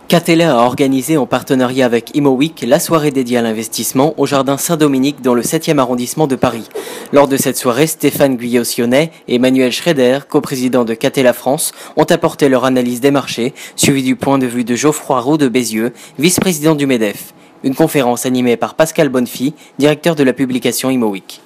Catella a organisé en partenariat avec IMOWeek la soirée dédiée à l'investissement au jardin Saint-Dominique dans le 7e arrondissement de Paris. Lors de cette soirée, Stéphane Guyot-Sionnet et Emmanuel Schrader, coprésidents de Catella France, ont apporté leur analyse des marchés, suivi du point de vue de Geoffroy Roux de Bézieux, vice-président du MEDEF. Une conférence animée par Pascal Bonnefille, directeur de la publication IMOWeek.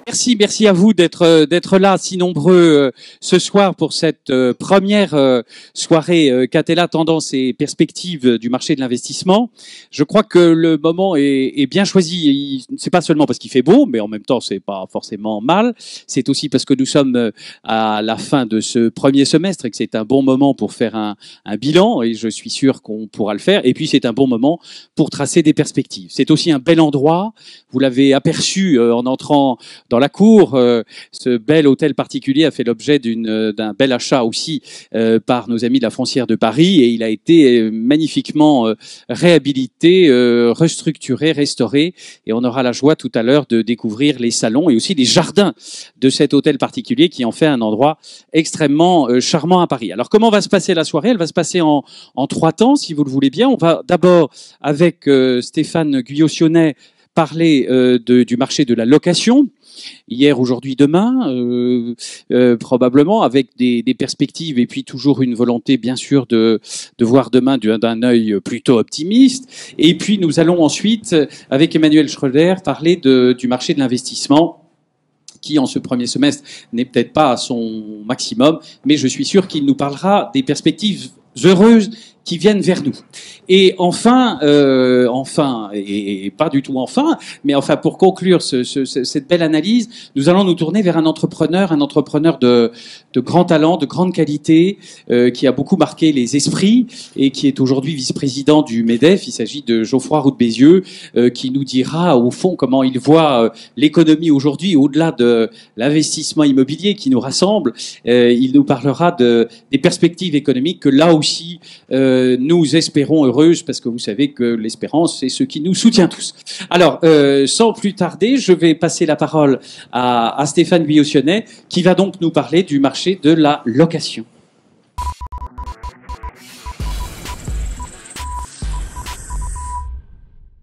Merci à vous d'être là si nombreux ce soir pour cette première soirée Catella Tendance et Perspectives du marché de l'investissement. Je crois que le moment est bien choisi. C'est pas seulement parce qu'il fait beau, mais en même temps c'est pas forcément mal. C'est aussi parce que nous sommes à la fin de ce premier semestre et que c'est un bon moment pour faire un bilan, et je suis sûr qu'on pourra le faire. Et puis c'est un bon moment pour tracer des perspectives. C'est aussi un bel endroit. Vous l'avez aperçu en entrant dans la cour, ce bel hôtel particulier a fait l'objet d'un bel achat aussi par nos amis de la Foncière de Paris, et il a été magnifiquement réhabilité, restructuré, restauré, et on aura la joie tout à l'heure de découvrir les salons et aussi les jardins de cet hôtel particulier qui en fait un endroit extrêmement charmant à Paris. Alors comment va se passer la soirée? Elle va se passer en 3 temps, si vous le voulez bien. On va d'abord, avec Stéphane Guyot-Sionnet, parler du marché de la location. Hier, aujourd'hui, demain, probablement, avec des perspectives et puis toujours une volonté, bien sûr, de voir demain d'un œil plutôt optimiste. Et puis, nous allons ensuite, avec Emmanuel Schrader, parler du marché de l'investissement, qui, en ce premier semestre, n'est peut-être pas à son maximum, mais je suis sûr qu'il nous parlera des perspectives heureuses qui viennent vers nous. Et enfin, et pas du tout enfin, mais enfin pour conclure cette belle analyse, nous allons nous tourner vers un entrepreneur de grand talent, de grande qualité, qui a beaucoup marqué les esprits et qui est aujourd'hui vice-président du MEDEF. Il s'agit de Geoffroy Roux de Bézieux, qui nous dira au fond comment il voit l'économie aujourd'hui, au-delà de l'investissement immobilier qui nous rassemble. Il nous parlera des perspectives économiques que là aussi nous espérons heureuses, parce que vous savez que l'espérance, c'est ce qui nous soutient tous. Alors, sans plus tarder, je vais passer la parole à Stéphane Guyot-Sionnet, qui va donc nous parler du marché de la location.